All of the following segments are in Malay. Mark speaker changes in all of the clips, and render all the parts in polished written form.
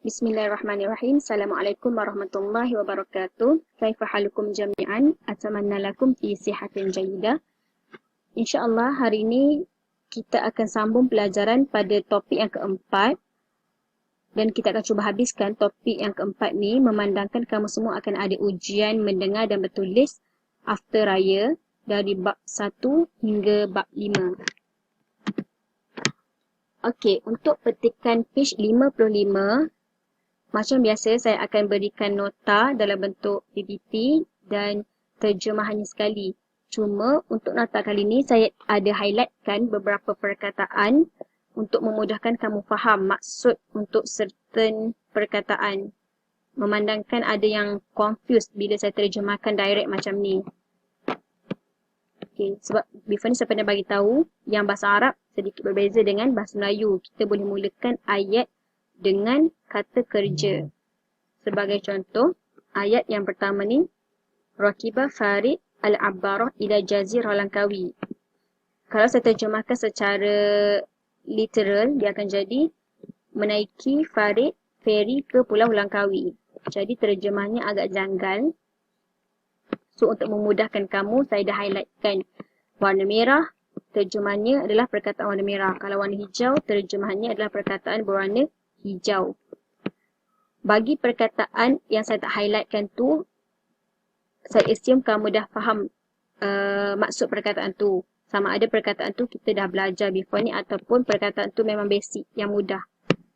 Speaker 1: Bismillahirrahmanirrahim. Assalamualaikum warahmatullahi wabarakatuh. Kaifa halukum jami'an? Atamanna lakum fi sihatin jayidah. InsyaAllah hari ini kita akan sambung pelajaran pada topik yang keempat. Dan kita akan cuba habiskan topik yang keempat ni memandangkan kamu semua akan ada ujian mendengar dan bertulis after raya dari bab 1 hingga bab 5. Okey, untuk petikan page 55, macam biasa saya akan berikan nota dalam bentuk PPT dan terjemahannya sekali. Cuma untuk nota kali ini saya ada highlightkan beberapa perkataan untuk memudahkan kamu faham maksud untuk certain perkataan. Memandangkan ada yang confused bila saya terjemahkan direct macam ni. Okay, sebab before ni saya pernah bagi tahu yang bahasa Arab sedikit berbeza dengan bahasa Melayu. Kita boleh mulakan ayat dengan kata kerja. Sebagai contoh, ayat yang pertama ni, Rakiba Farid Al-Abbarah ila Jazirah Langkawi. Kalau saya terjemahkan secara literal, dia akan jadi menaiki Farid feri ke Pulau Langkawi. Jadi terjemahnya agak janggal. So untuk memudahkan kamu, saya dah highlightkan warna merah, terjemahannya adalah perkataan warna merah. Kalau warna hijau, terjemahannya adalah perkataan berwarna hijau. Bagi perkataan yang saya tak highlightkan tu, saya assume kamu dah faham maksud perkataan tu. Sama ada perkataan tu kita dah belajar before ni ataupun perkataan tu memang basic, yang mudah.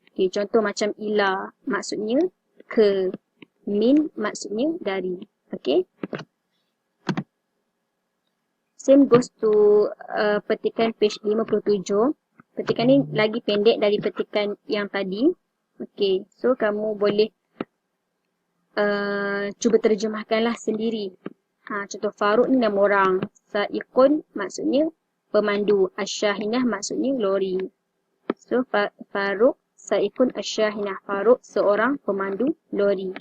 Speaker 1: Okay, contoh macam ila maksudnya ke, min maksudnya dari. Okay. Same goes to petikan page 57. Petikan ni lagi pendek dari petikan yang tadi. Okay, so kamu boleh cuba terjemahkanlah sendiri. Contoh Faruk ni nama orang. Saikun maksudnya pemandu. Asyahinah maksudnya lori. So Faruk Saikun Asyahinah. Faruk seorang pemandu lori.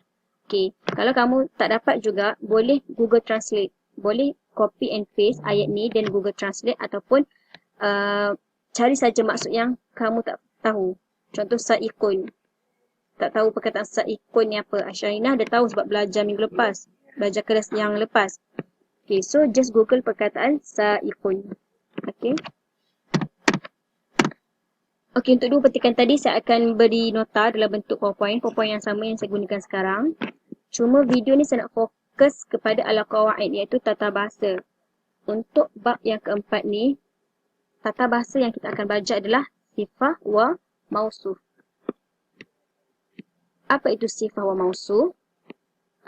Speaker 1: Okay, kalau kamu tak dapat juga, boleh Google Translate. Boleh copy and paste ayat ni dan Google Translate ataupun cari saja maksud yang kamu tak tahu. Contoh Saikun. Tak tahu perkataan Saikun ni apa. Asyahinah dah tahu sebab belajar minggu lepas. Belajar kelas yang lepas. Okay, so just Google perkataan Saikun. Okay. Okay, untuk dua petikan tadi saya akan beri nota dalam bentuk PowerPoint. PowerPoint yang sama yang saya gunakan sekarang. Cuma video ni saya nak fokus kepada al-qawaid iaitu tata bahasa. Untuk bab yang keempat ni, tata bahasa yang kita akan belajar adalah sifah wa mausuf. Apa itu sifah wa mausuf?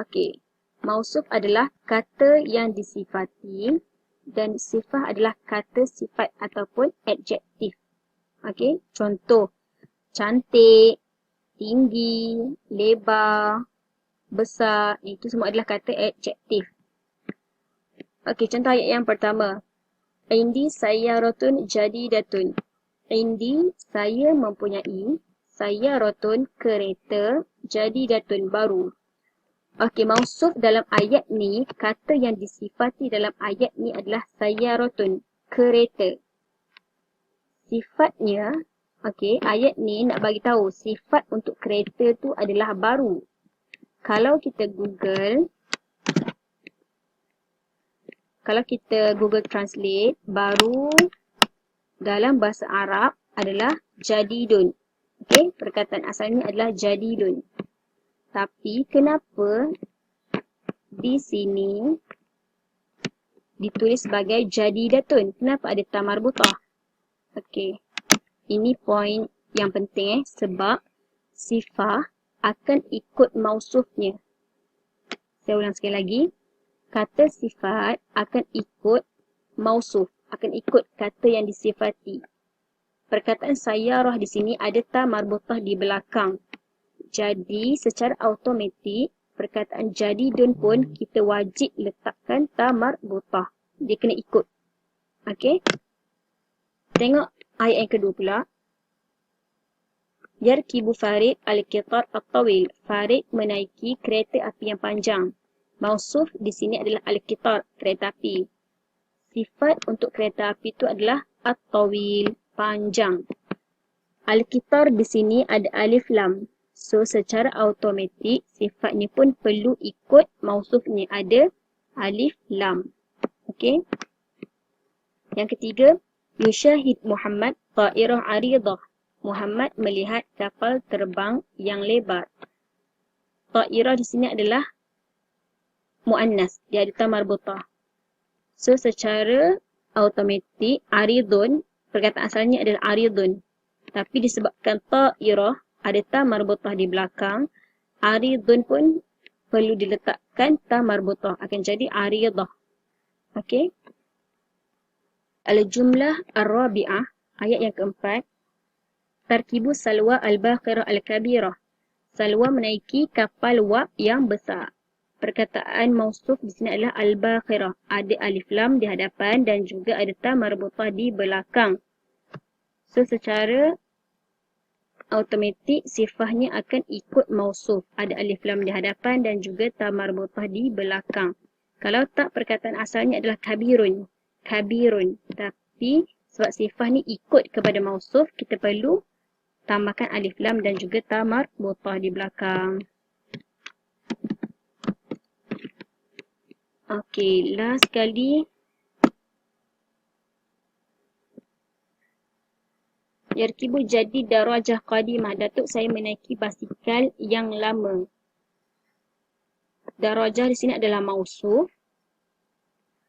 Speaker 1: Okey, mausuf adalah kata yang disifati dan sifah adalah kata sifat ataupun adjektif. Okey, contoh cantik, tinggi, lebar, besar, itu semua adalah kata adjektif. Okey, contoh ayat yang pertama. Indi sayyaratun jadidatun. Indi, saya mempunyai, sayyaratun kereta, jadidatun baru. Okey, mausuf dalam ayat ni, kata yang disifati dalam ayat ni adalah sayyaratun, kereta. Sifatnya, okey, ayat ni nak bagi tahu sifat untuk kereta tu adalah baru. Kalau kita Google Translate, baru dalam bahasa Arab adalah jadidun. Okey, perkataan asalnya adalah jadidun. Tapi kenapa di sini ditulis sebagai jadidatun? Kenapa ada ta marbutah? Okey, ini poin yang penting sebab sifah akan ikut mausufnya. Saya ulang sekali lagi. Kata sifat akan ikut mausuf, akan ikut kata yang disifati. Perkataan sayyarah di sini ada ta marbutah di belakang. Jadi secara automatik perkataan jadidun pun kita wajib letakkan ta marbutah. Dia kena ikut. Okey. Tengok ayat yang kedua pula. Yarkibu Farid al-qitar at-tawil. Farid menaiki kereta api yang panjang. Mausuf di sini adalah al-qitar, kereta api. Sifat untuk kereta api itu adalah at-tawil, panjang. Al-qitar di sini ada alif lam. So, secara automatik sifat ni pun perlu ikut mausuf ni. Ada alif lam. Okey. Yang ketiga, yushahid Muhammad ta'irah aridah. Muhammad melihat kapal terbang yang lebar. Ta'irah di sini adalah muannas. Dia ada ta marbutah. So, secara automatik, aridun, perkataan asalnya adalah aridun. Tapi disebabkan ta'irah, ada ta marbutah di belakang, aridun pun perlu diletakkan ta marbutah. Akan jadi aridah. Okey. Al-jumlah ar-rabi'ah, ayat yang keempat. Tarkibu salwa al-baqirah al-kabirah. Salwa menaiki kapal wap yang besar. Perkataan mausuf di sini adalah al-baqirah. Ada alif lam di hadapan dan juga ada ta marbutah di belakang. So, secara automatik sifahnya akan ikut mausuf. Ada alif lam di hadapan dan juga ta marbutah di belakang. Kalau tak, perkataan asalnya adalah kabirun. Kabirun. Tapi sebab sifah ni ikut kepada mausuf, kita perlu tambahkan alif lam dan juga ta marbutah di belakang. Okey, last sekali. Yarkibu jadi darajah qadimah. Datuk saya menaiki basikal yang lama. Darajah di sini adalah mausuf.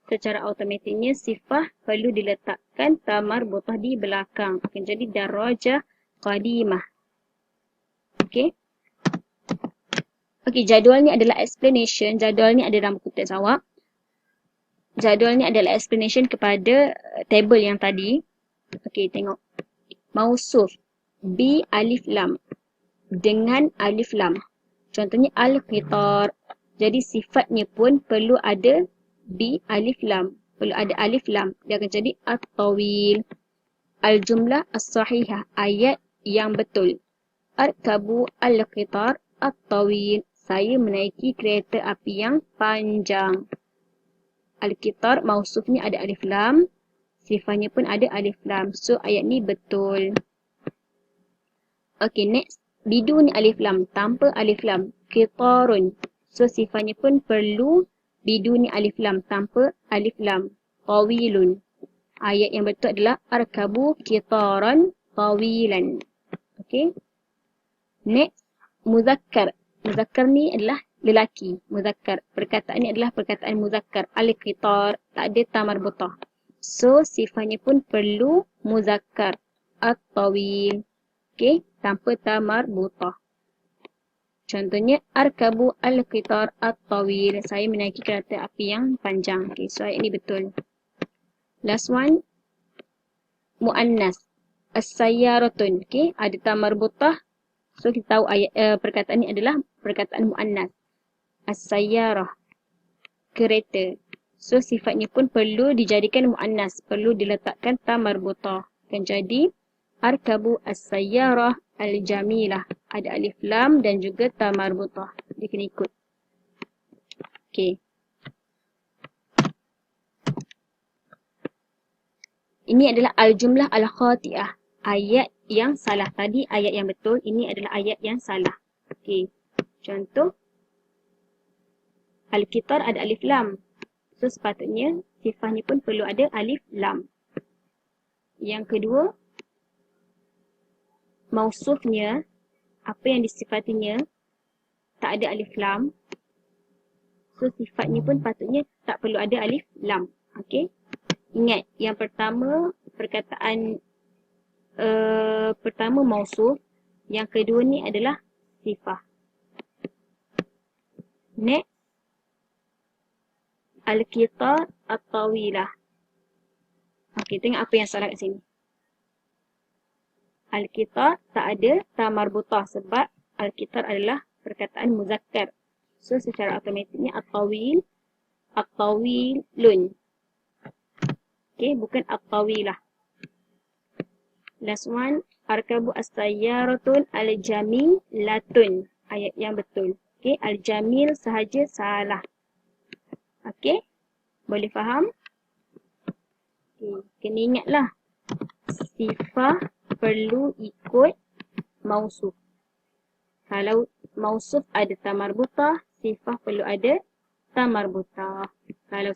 Speaker 1: Secara automatiknya sifah perlu diletakkan ta marbutah di belakang. Akan jadi darajah qadimah. Okey. Okey, jadual ni adalah explanation. Jadual ni ada dalam buku teks awak. Jadual ni adalah explanation kepada table yang tadi. Okey, tengok. Mausuf bi alif lam dengan alif lam. Contohnya al-qitar. Jadi sifatnya pun perlu ada bi alif lam. Perlu ada alif lam. Dia akan jadi at-tawil. Al-jumlah as-sahihah. Ayat yang betul. Arkabu al-qitar at-tawil. Saya menaiki kereta api yang panjang. Al-qitar mausufnya ada alif lam. Sifatnya pun ada alif lam. So, ayat ni betul. Okay, next. Biduni alif lam. Tanpa alif lam. Qitarun. So, sifatnya pun perlu biduni alif lam. Tanpa alif lam. Tawilun. Ayat yang betul adalah arkabu qitaran tawilan. Okay. Next. Muzakkar. Muzakkar ni adalah lelaki. Muzakkar. Perkataan ni adalah perkataan muzakkar. Al-qitar. Tak ada ta marbutah. So, sifatnya pun perlu muzakkar. At-tawil. Okay. Tanpa ta marbutah. Contohnya, arkabu al-qitar at-tawil. Saya menaiki kereta api yang panjang. Okay. So, ayat ni betul. Last one. Mu'annas. As-sayyaratun. Okay. Ada ta marbutah. So, kita tahu ayat, perkataan ni adalah perkataan mu'annas. As-sayyarah. Kereta. So, sifatnya pun perlu dijadikan mu'annas. Perlu diletakkan ta marbutah. Akan jadi, arkabu as-sayyarah al-jamilah. Ada alif lam dan juga ta marbutah. Dia kena ikut. Okay. Ini adalah al-jumlah al-khati'ah. Ayat yang salah. Tadi ayat yang betul. Ini adalah ayat yang salah. Okay. Contoh. Al-qitar ada alif lam. So, sepatutnya sifahnya pun perlu ada alif lam. Yang kedua, mausufnya, apa yang disifatinya, tak ada alif lam. So, sifatnya pun patutnya tak perlu ada alif lam. Okey. Ingat, yang pertama, perkataan pertama mausuf. Yang kedua ni adalah sifah. Next. Al-qitar at-tawilah. Okey, tengok apa yang salah kat sini. Al-qitar tak ada ta marbutah sebab al-qitar adalah perkataan muzakkar. So, secara automatiknya at-tawil, at-tawilun. Okey, bukan at-tawilah. Last one, arkabu as-sayyaratun al-jamilatun. Ayat yang betul. Okey, al-jamil sahaja salah. Okey, boleh faham? Okay. Kena ingatlah, sifah perlu ikut mausuf. Kalau mausuf ada ta marbutah, sifah perlu ada ta marbutah. Kalau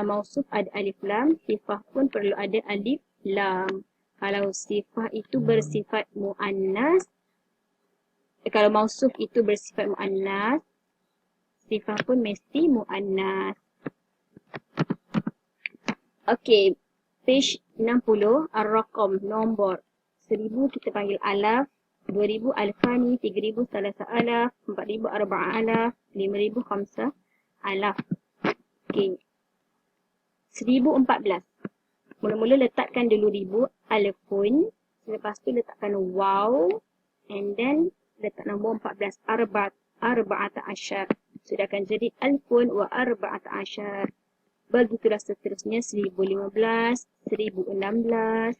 Speaker 1: mausuf ada alif lam, sifah pun perlu ada alif lam. Kalau sifah itu bersifat muannas, kalau mausuf itu bersifat muannas, sifah pun mesti muannas. Okey, page 60, ar-raqam, nombor. 1000 kita panggil alaf, 2000 alfani, 3000 salasa alaf, 4000 arba'a alaf, 5000 khamsa alaf. Okey, 1014. Mula-mula letakkan dulu ribu, alfun. Lepas tu letakkan waw. And then letak nombor 14, arba'ata asyar. Sudah akan jadi alfun wa arba'ata asyar. Begitulah seterusnya 1015, 1016,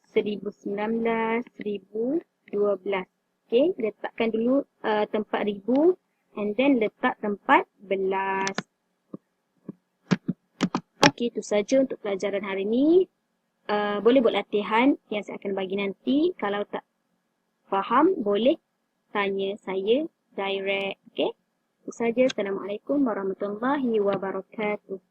Speaker 1: 1019, 1012. Okey, letakkan dulu tempat ribu and then letak tempat belas. Okey, itu saja untuk pelajaran hari ini. Boleh buat latihan yang saya akan bagi nanti. Kalau tak faham, boleh tanya saya direct. Okey, itu saja. Assalamualaikum warahmatullahi wabarakatuh.